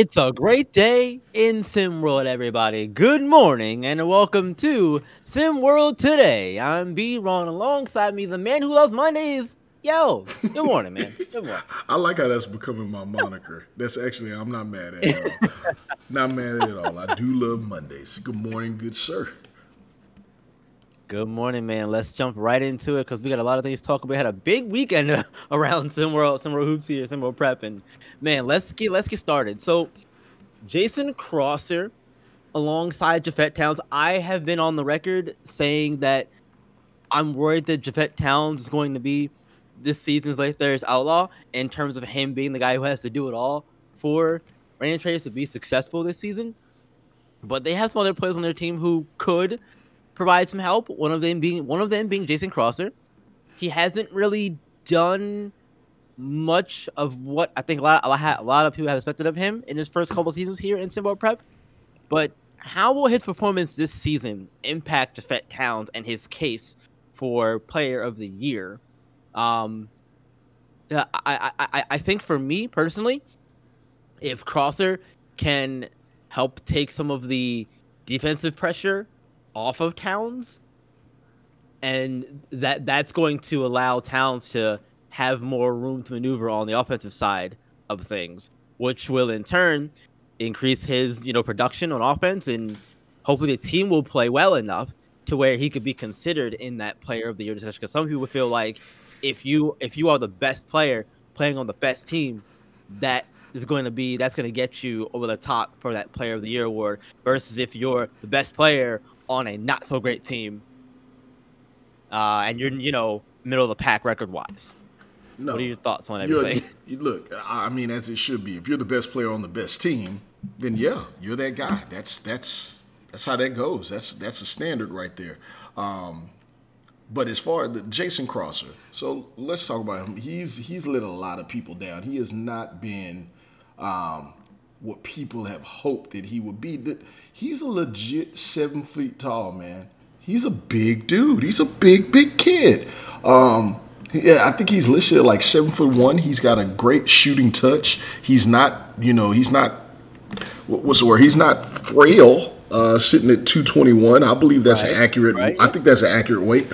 It's a great day in SimWorld, everybody. Good morning and welcome to SimWorld Today. I'm B Ron. Alongside me, the man who loves Mondays. Yo, good morning, man. Good morning. I like how that's becoming my moniker. That's actually, I'm not mad at it at all. Not mad at it at all. I do love Mondays. Good morning, good sir. Good morning, man. Let's jump right into it because we got a lot of things to talk about. We had a big weekend around SimWorld Hoops here, SimWorld Prep, and man, let's get started. So, Jason Crosser alongside Jafet Towns. I have been on the record saying that I'm worried that Jafet Towns is going to be this season's late Thursday outlaw in terms of him being the guy who has to do it all for Rain Traders to be successful this season. But they have some other players on their team who could provide some help. One of them being Jason Crosser. He hasn't really done much of what I think a lot of people have expected of him in his first couple seasons here in SimWorld Prep. But how will his performance this season impact Jafet Towns and his case for Player of the Year? Um, yeah, I think for me personally, if Crosser can help take some of the defensive pressure off of Towns, and that's going to allow Towns to have more room to maneuver on the offensive side of things, which will in turn increase his production on offense, and hopefully the team will play well enough to where he could be considered in that Player of the Year discussion. Because some people feel like if you are the best player playing on the best team, that's going to get you over the top for that Player of the Year award. Versus if you're the best player on a not so great team, and you're middle of the pack record wise. No. What are your thoughts on everything? Look, I mean, as it should be. If you're the best player on the best team, then yeah, you're that guy. That's how that goes. That's a standard right there. But as far as Jason Crosser, so let's talk about him. He's let a lot of people down. He has not been what people have hoped that he would be. He's a legit 7 feet tall, man. He's a big dude. He's a big kid. Yeah, I think he's listed at like 7'1". He's got a great shooting touch. He's not, what's the word? He's not frail. Sitting at 221. I believe that's an accurate. Right. I think that's an accurate weight.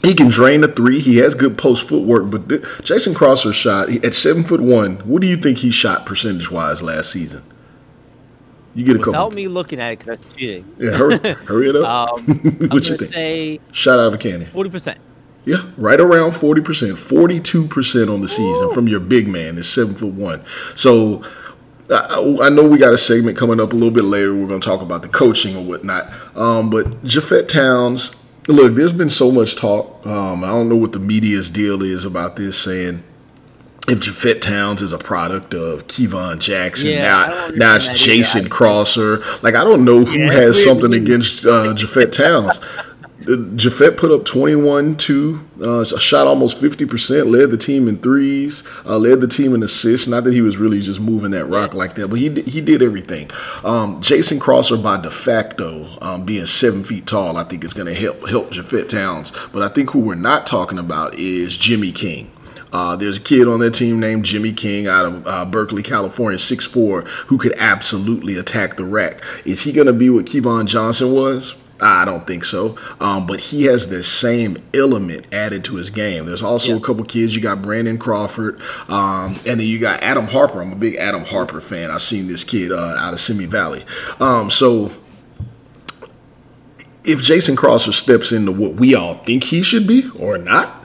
He can drain the three. He has good post footwork. But Jason Crosser's shot at 7'1". What do you think he shot percentage wise last season? You get a couple. Without me looking at it, because that's cheating. Yeah, hurry it up. What you think? Say shot out of a cannon. 40%. Yeah, right around 40%. 42% on the season from your big man is 7'1". So I know we got a segment coming up a little bit later. We're going to talk about the coaching or whatnot. But Jafet Towns, look, there's been so much talk. I don't know what the media's deal is about this, saying if Jafet Towns is a product of Kevon Jackson, now it's Jason Crosser. Like, I don't know who has something against Jafet Towns. Jafet put up 21-2, shot almost 50%, led the team in threes, led the team in assists. Not that he was really just moving that rock like that, but he did everything. Jason Crosser, by de facto, being 7 feet tall, I think is going to help Jafet Towns. But I think who we're not talking about is Jimmy King. There's a kid on their team named Jimmy King out of Berkeley, California, 6'4", who could absolutely attack the rack. Is he going to be what Kevon Johnson was? I don't think so, but he has the same element added to his game. There's also a couple kids. You got Brandon Crawford, and then you got Adam Harper. I'm a big Adam Harper fan. I've seen this kid out of Simi Valley. So if Jason Crosser steps into what we all think he should be or not,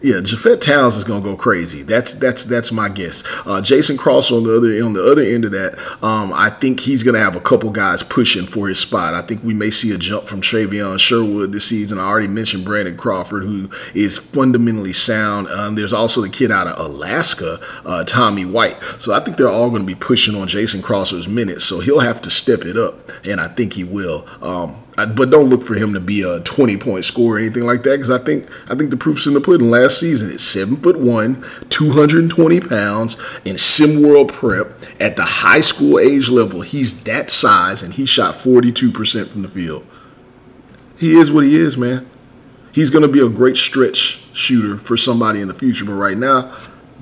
yeah, Jafet Towns is gonna go crazy. That's my guess. Jason Crosser on the other end of that, I think he's gonna have a couple guys pushing for his spot. I think we may see a jump from Travion Sherwood this season. I already mentioned Brandon Crawford, who is fundamentally sound. There's also the kid out of Alaska, Tommy White. So I think they're all gonna be pushing on Jason Crosser's minutes. So he'll have to step it up, and I think he will. But don't look for him to be a 20-point scorer or anything like that, because I think the proof's in the pudding. Last season, it's 7'1", 220 pounds, in SimWorld Prep at the high school age level. He's that size, and he shot 42% from the field. He is what he is, man. He's going to be a great stretch shooter for somebody in the future, but right now,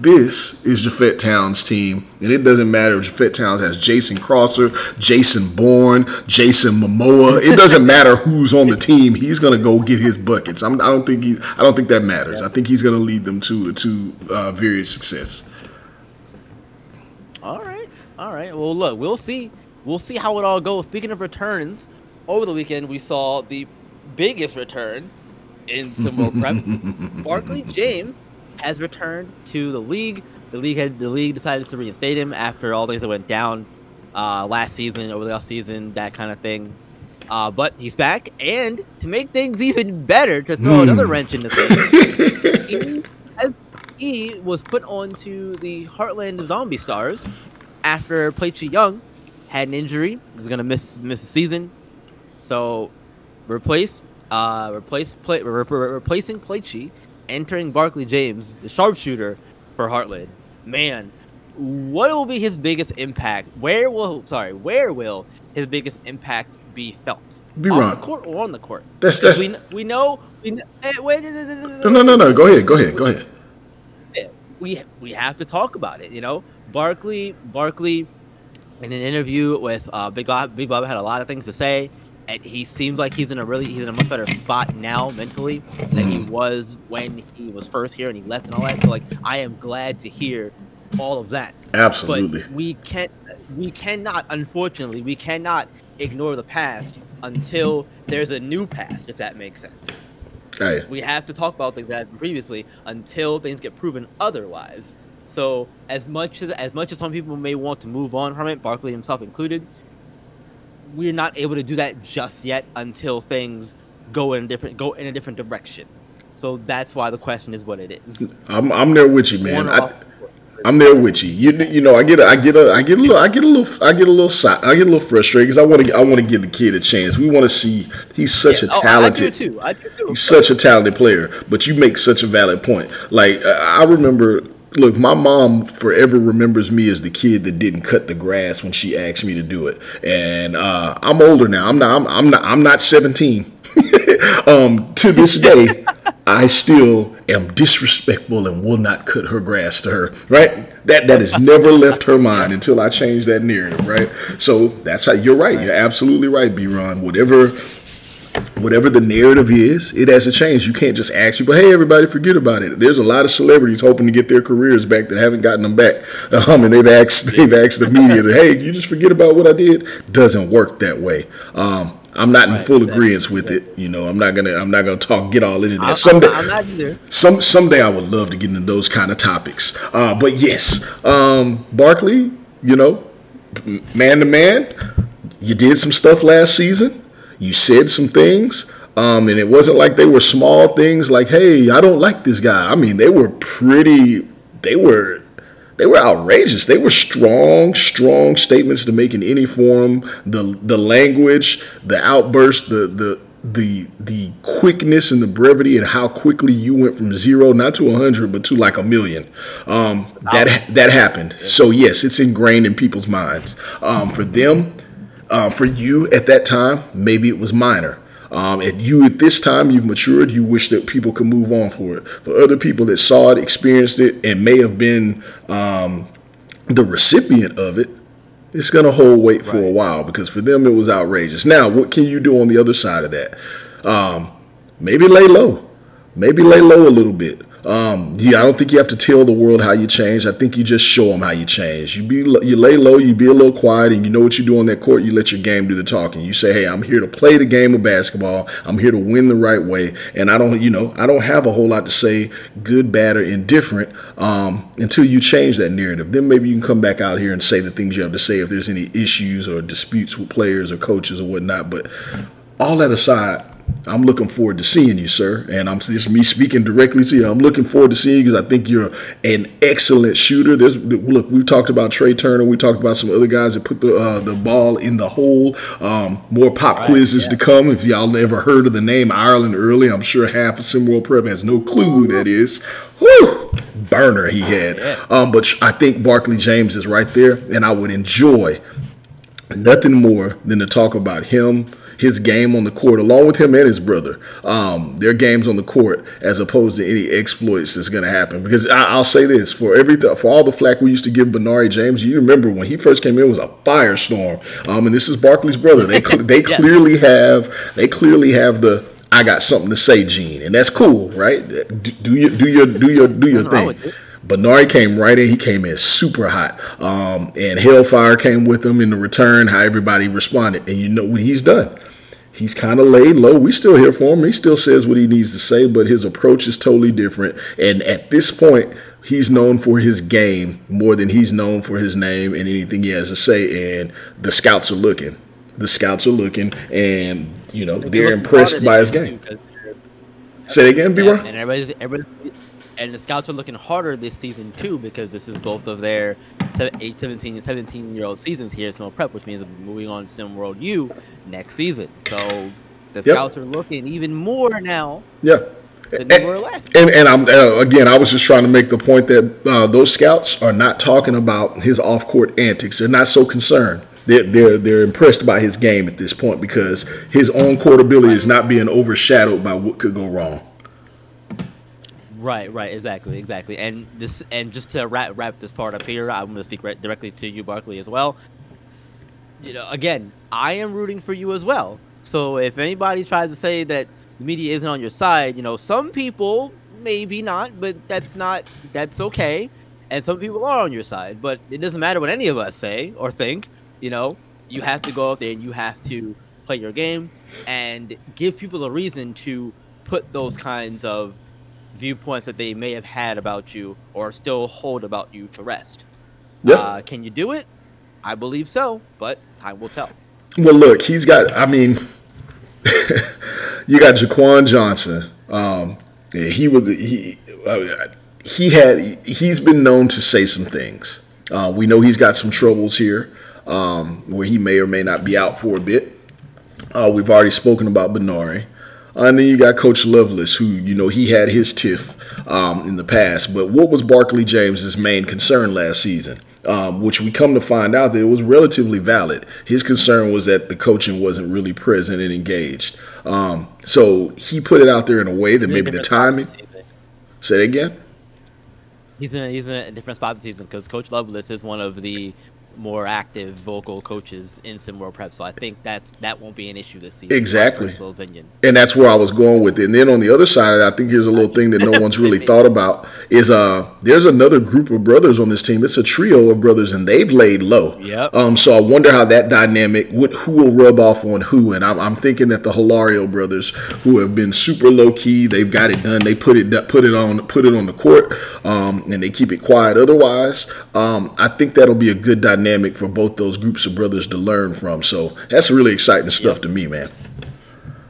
This is Jafet Towns' team, and it doesn't matter if Jafet Towns has Jason Crosser, Jason Bourne, Jason Momoa. It doesn't matter who's on the team. He's going to go get his buckets. I don't think that matters. I think he's going to lead them to various success. All right. Well, look, we'll see how it all goes. Speaking of returns, over the weekend we saw the biggest return in SimWorld Prep. Barkley James has returned to the league. The league decided to reinstate him after all things that went down last season, over the off season, that kind of thing. But he's back, and to make things even better, to throw another wrench in the thing, he was put onto the Heartland Zombie Stars after Plachi Young had an injury. He was gonna miss the season, so replacing Plachi, entering Barkley James, the sharpshooter for Heartland. Man, what will be his biggest impact? Where will his biggest impact be felt? On the court or on the court? We know. Wait. No. Go ahead. We have to talk about it. You know, Barkley, in an interview with Big Bob had a lot of things to say. And he seems like he's in a much better spot now mentally than he was when he was first here and he left and all that. So like, I am glad to hear all of that. Absolutely. But we cannot, unfortunately, ignore the past until there's a new past, if that makes sense. Hey. We have to talk about things that happened previously until things get proven otherwise. So as much as some people may want to move on from it, Barkley himself included, we're not able to do that just yet until things go in a different direction. So that's why the question is what it is. I'm there with you, man. I'm there with you. You know, I get a little frustrated because I want to give the kid a chance. We want to see he's such a talented. I do too. He's such a talented player. But you make such a valid point. Like I remember. Look, my mom forever remembers me as the kid that didn't cut the grass when she asked me to do it, and I'm older now. I'm not 17. To this day, I still am disrespectful and will not cut her grass to her. Right? That has never left her mind until I changed that narrative. Right? So that's how you're right. You're absolutely right, B-Ron. Whatever the narrative is, it has to change. You can't just ask people, hey, everybody, forget about it. There's a lot of celebrities hoping to get their careers back that haven't gotten them back. And they've asked the media, hey, you just forget about what I did. Doesn't work that way. I'm not in full agreement with it. You know, I'm not gonna get all into that. Someday I would love to get into those kind of topics. But yes, Barkley, you know, man to man, you did some stuff last season. You said some things, and it wasn't like they were small things like, hey, I don't like this guy. I mean, they were outrageous. They were strong statements to make in any forum. The language, the outburst, the quickness and the brevity and how quickly you went from 0, not to 100, but to like 1 million. That happened. So yes, it's ingrained in people's minds. For them, for you at that time, maybe it was minor. At this time, you've matured. You wish that people could move on for it. For other people that saw it, experienced it, and may have been the recipient of it, it's going to hold weight for a while because for them it was outrageous. Now, what can you do on the other side of that? Maybe lay low. Maybe lay low a little bit. I don't think you have to tell the world how you change. I think you just show them how you change. You lay low, you be a little quiet, and you know what you do on that court. You let your game do the talking. You say, hey, I'm here to play the game of basketball. I'm here to win the right way, and I don't have a whole lot to say, good, bad, or indifferent, until you change that narrative. Then maybe you can come back out here and say the things you have to say if there's any issues or disputes with players or coaches or whatnot. But all that aside, I'm looking forward to seeing you, sir. And this is me speaking directly to you. I'm looking forward to seeing you because I think you're an excellent shooter. Look, we talked about Trey Turner. We talked about some other guys that put the ball in the hole. More pop quizzes to come. If y'all ever heard of the name Ireland Early, I'm sure half of SimWorld Prep has no clue who that is. Whew! Burner he had. But I think Barkley James is right there, and I would enjoy nothing more than to talk about him, his game on the court, along with him and his brother, their games on the court, as opposed to any exploits that's going to happen. Because I'll say this, for all the flack we used to give Benari James, you remember when he first came in, it was a firestorm. And this is Barkley's brother. They clearly have the I got something to say gene, and that's cool, right? Do your thing. Benari came right in. He came in super hot. And Hellfire came with him in the return, how everybody responded. And you know what he's done? He's kind of laid low. We still here for him. He still says what he needs to say, but his approach is totally different. And at this point, he's known for his game more than he's known for his name and anything he has to say. And the scouts are looking. And, you know, they're impressed by his game. Say it again, B-Roy? And everybody, and the scouts are looking harder this season too, because this is both of their 17 and 17-year-old seasons here at SimWorld Prep, which means moving on to SimWorld U next season. So the scouts are looking even more now. Yeah. Than they were last. And I'm again, I was just trying to make the point that those scouts are not talking about his off-court antics. They're not so concerned. They're impressed by his game at this point because his on-court ability is not being overshadowed by what could go wrong. Right, exactly. And just to wrap this part up here, I'm going to speak directly to you, Barkley, as well. You know, again, I am rooting for you as well. So if anybody tries to say that the media isn't on your side, you know, some people maybe not, but that's okay. And some people are on your side, but it doesn't matter what any of us say or think. You know, you have to go out there and you have to play your game and give people a reason to put those kinds of viewpoints that they may have had about you or still hold about you to rest. Yeah. Can you do it? I believe so, but time will tell. Well, look, you got Jaquan Johnson. He's been known to say some things. We know he's got some troubles here. Where he may or may not be out for a bit. We've already spoken about Benari. And then you got Coach Lovelace, who, you know, he had his tiff in the past. But what was Barkley James's main concern last season? Which we come to find out that it was relatively valid. His concern was that the coaching wasn't really present and engaged. So he put it out there in a way that maybe the timing. Say it again? He's in a different spot this season because Coach Lovelace is one of the more active vocal coaches in SimWorld Prep, so I think that won't be an issue this season. Exactly. My personal opinion. And that's where I was going with it. And then on the other side, I think here's a little thing that no one's really thought about is there's another group of brothers on this team. It's a trio of brothers, and they've laid low. Yep. So I wonder how that dynamic, who will rub off on who. And I'm thinking that the Hilario brothers, who have been super low key, they've got it done. They put it on the court, and they keep it quiet. Otherwise, I think that'll be a good dynamic for both those groups of brothers to learn from. So that's really exciting stuff to me, man.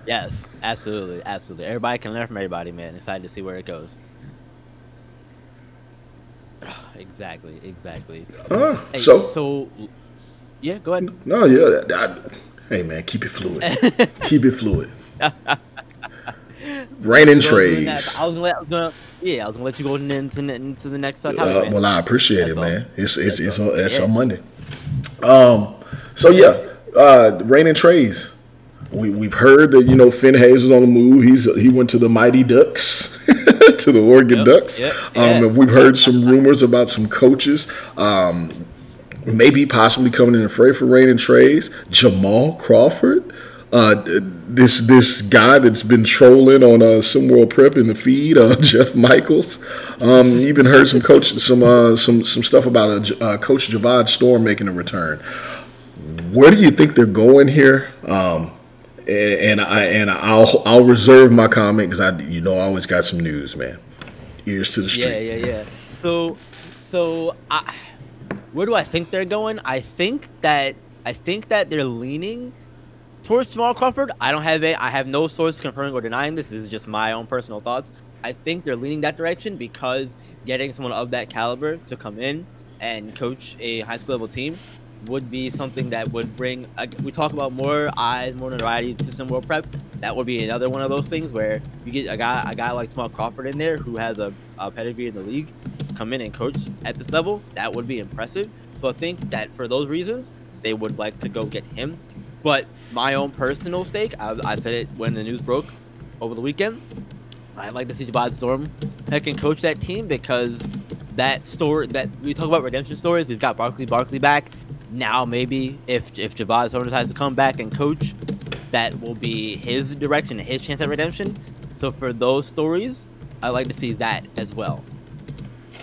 Yes, absolutely. Everybody can learn from everybody, man. Excited to see where it goes. Exactly. Hey, so yeah, go ahead. No, yeah. Hey, man, keep it fluid. Keep it fluid. Raining trades. I was gonna let you go into the next topic, man. Well, I appreciate it, man. It's on Monday. So yeah, raining trades. We've heard that, you know, Finn Hayes was on the move. He went to the Mighty Ducks, to the Oregon Ducks. And we've heard some rumors about some coaches, maybe possibly coming in the fray for raining trades. Jamal Crawford. This guy that's been trolling on SimWorld Prep in the feed, Jeff Michaels. Even heard some stuff about Coach Javad Storm making a return. Where do you think they're going here? And I'll reserve my comment because I always got some news, man. Ears to the street. Yeah. So where do I think they're going? I think that they're leaning towards Jamal Crawford. I have no source confirming or denying this. This is just my own personal thoughts. I think they're leaning that direction because getting someone of that caliber to come in and coach a high school level team would be something that would bring. We talk about more eyes, more notoriety to SimWorld Prep. That would be another one of those things where you get a guy like Jamal Crawford in there who has a pedigree in the league, come in and coach at this level. That would be impressive. So I think that for those reasons, they would like to go get him. But my own personal stake, I said it when the news broke over the weekend. I'd like to see Javad Storm heck and coach that team, because that story that we talk about, redemption stories, we've got Barkley back. Now maybe if Javad Storm decides to come back and coach, that will be his direction, his chance at redemption. So for those stories, I like to see that as well.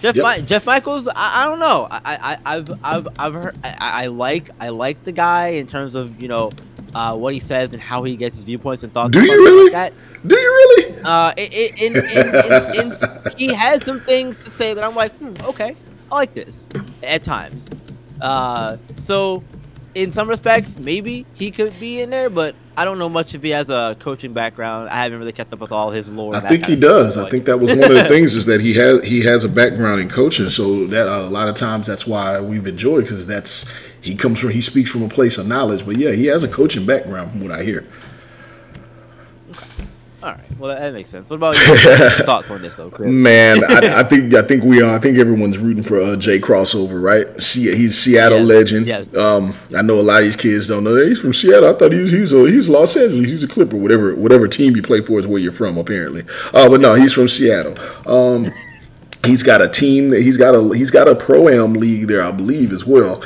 Jeff Michaels, I don't know. I've heard, I like the guy in terms of, you know, what he says and how he gets his viewpoints and thoughts. Do you really? Like that. Do you really? He has some things to say that I'm like, okay, I like this at times. So in some respects, maybe he could be in there, but I don't know much if he has a coaching background. I haven't really kept up with all his lore. I think he does. I think that was one of the things, is that he has a background in coaching. So that a lot of times that's why we've enjoyed, because he speaks from a place of knowledge. But yeah, he has a coaching background from what I hear. All right, well that makes sense. What about your thoughts on this though, Chris? Man, I think everyone's rooting for Jay Crossover, right? He's a Seattle legend. Yes. I know a lot of these kids don't know that he's from Seattle. I thought he's Los Angeles. He's a Clipper. Whatever team you play for is where you're from, apparently. But no, he's from Seattle. He's got a team. He's got a pro-am league there, I believe, as well.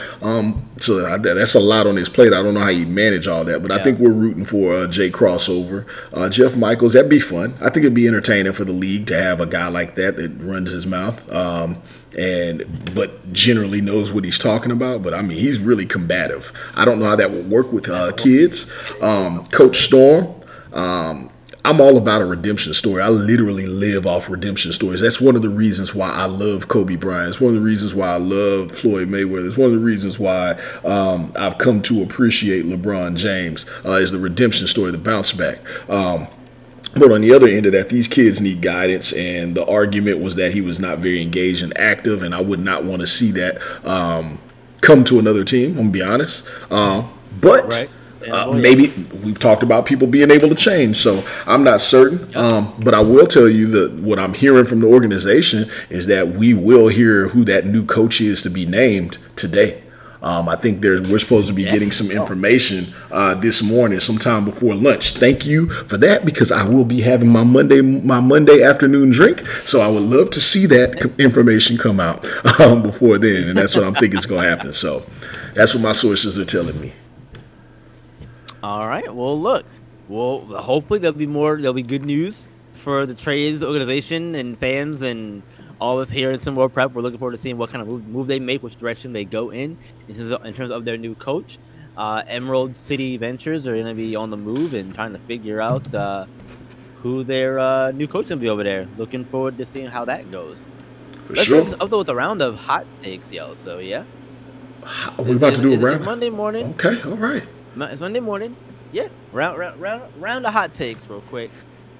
So that's a lot on his plate. I don't know how you manage all that, but I think we're rooting for Jay Crossover. Jeff Michaels, that'd be fun. I think it'd be entertaining for the league to have a guy like that runs his mouth, but generally knows what he's talking about. But I mean, he's really combative. I don't know how that would work with kids. Coach Storm. I'm all about a redemption story. I literally live off redemption stories. That's one of the reasons why I love Kobe Bryant. It's one of the reasons why I love Floyd Mayweather. It's one of the reasons why I've come to appreciate LeBron James, is the redemption story, the bounce back. But on the other end of that, these kids need guidance, and the argument was that he was not very engaged and active, and I would not want to see that come to another team, I'm going to be honest. But maybe we've talked about people being able to change, so I'm not certain. But I will tell you that what I'm hearing from the organization is that we will hear who that new coach is to be named today. I think we're supposed to be getting some information this morning, sometime before lunch. Thank you for that, because I will be having my Monday afternoon drink. So I would love to see that information come out before then, and that's what I'm thinking is going to happen. So that's what my sources are telling me. All right. Well, look. Well, hopefully there'll be good news for the trades organization and fans and all of us here in SimWorld Prep. We're looking forward to seeing what kind of move they make, which direction they go in terms of their new coach. Emerald City Ventures are going to be on the move and trying to figure out who their new coach is going to be over there. Looking forward to seeing how that goes. Let's sure. Up with a round of hot takes, yo. So yeah, we're about to do a round. It's Monday morning. Okay, all right. It's Monday morning. Yeah, round of hot takes real quick.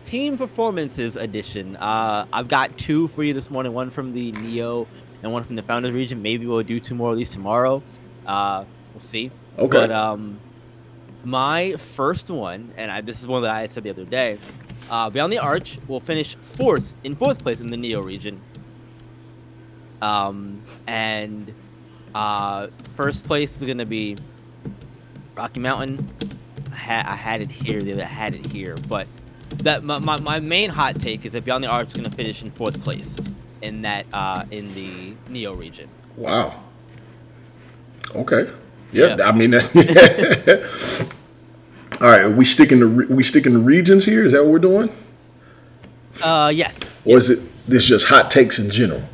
Team performances edition. I've got two for you this morning. One from the Neo and one from the Founders region. Maybe we'll do two more of these tomorrow. We'll see. Okay. But my first one, and this is one that I said the other day. Beyond the Arch will finish fourth place in the Neo region. And first place is gonna be Rocky Mountain. I had it here, but that my main hot take is that Beyond the Arch is going to finish in fourth place in that in the Neo region. Wow. Okay. Yeah. I mean that's. All right. Are we sticking to regions here? Is that what we're doing? Yes. Or is it this just hot takes in general?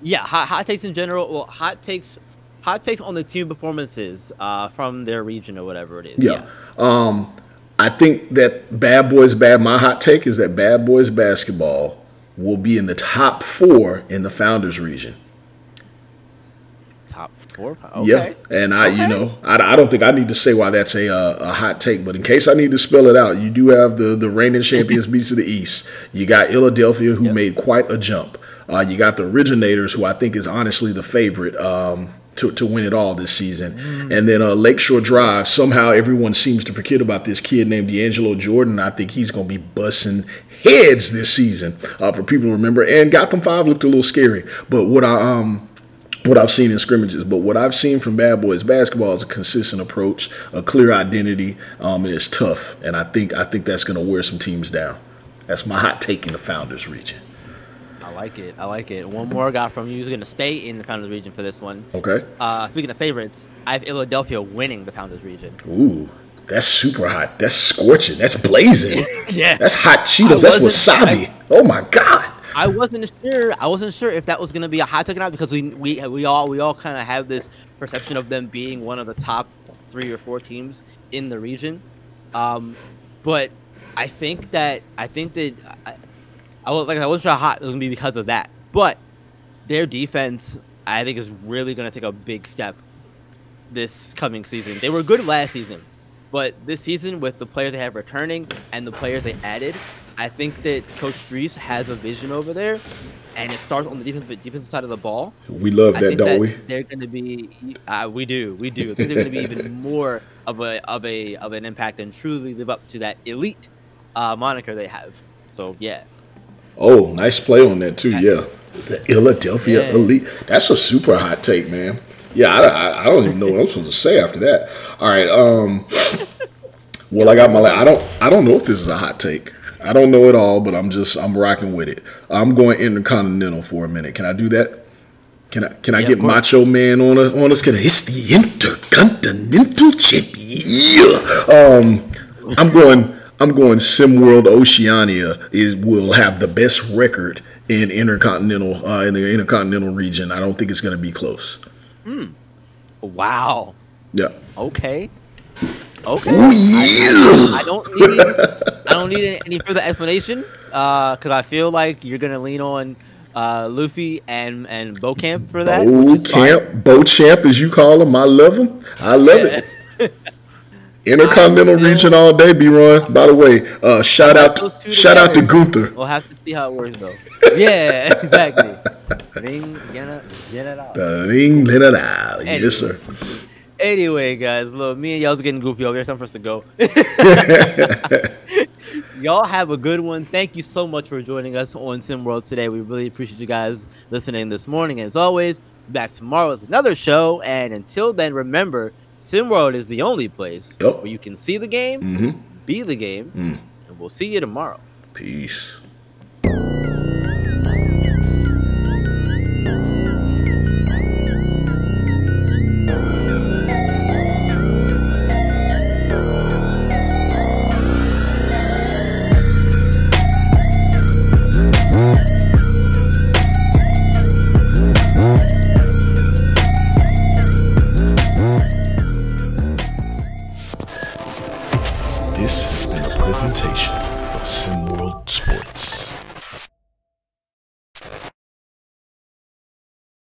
Yeah, hot takes in general. Well, hot takes on the team performances from their region or whatever it is. Yeah. I think that my hot take is that Bad Boys basketball will be in the top 4 in the Founders region. Top 4? Okay. Yeah. And I don't think I need to say why that's a hot take, but in case I need to spell it out, you do have the reigning champions beats of the East. You got Philadelphia, who made quite a jump. You got the Originators, who I think is honestly the favorite to win it all this season. And then Lakeshore Drive, somehow everyone seems to forget about this kid named D'Angelo Jordan. I think he's going to be busting heads this season for people to remember. And Gotham 5 looked a little scary. But what what I've seen in scrimmages, but what I've seen from Bad Boys basketball is a consistent approach, a clear identity, and it's tough. And I think that's going to wear some teams down. That's my hot take in the Founders region. I like it. I like it. One more guy from you who's going to stay in the Founders region for this one. Okay. Speaking of favorites, I have Philadelphia winning the Founders region. Ooh, that's super hot. That's scorching. That's blazing. Yeah. That's hot Cheetos. That's wasabi. Oh my God. I wasn't sure if that was going to be a hot take or not, because we all kind of have this perception of them being one of the top 3 or 4 teams in the region. But I think that I wasn't sure how hot it was going to be because of that. But their defense, I think, is really going to take a big step this coming season. They were good last season, but this season, with the players they have returning and the players they added, I think that Coach Dries has a vision over there, and it starts on the defensive side of the ball. We love that, don't we? They're going to be, we do. I think they're going to be even more of an impact and truly live up to that elite moniker they have. So yeah. Oh, nice play on that too. Yeah, the Philadelphia elite. That's a super hot take, man. Yeah, I don't even know what I'm supposed to say after that. All right. Well, I got my. I don't know if this is a hot take. I don't know at all, but I'm rocking with it. I'm going Intercontinental for a minute. Can I do that? Can I get Macho Man on us? It's the Intercontinental Champion. I'm going SimWorld Oceania will have the best record in Intercontinental in the Intercontinental region. I don't think it's going to be close. Wow. Yeah. Okay. Ooh, yeah. I don't need any further explanation, because I feel like you're gonna lean on Luffy and Beauchamp for that. Beauchamp, as you call him. I love him. I love it. Intercontinental region all day, B-Ron. By the way, shout out to Gunther. We'll have to see how it works though. Yeah, exactly. Ring General. Yes, sir. Anyway, guys, look, me and y'all's getting goofy over here. It's time for us to go. Y'all have a good one. Thank you so much for joining us on SimWorld today. We really appreciate you guys listening this morning. As always, back tomorrow with another show. And until then, remember, SimWorld is the only place where you can see the game, be the game, and we'll see you tomorrow. Peace. This has been a presentation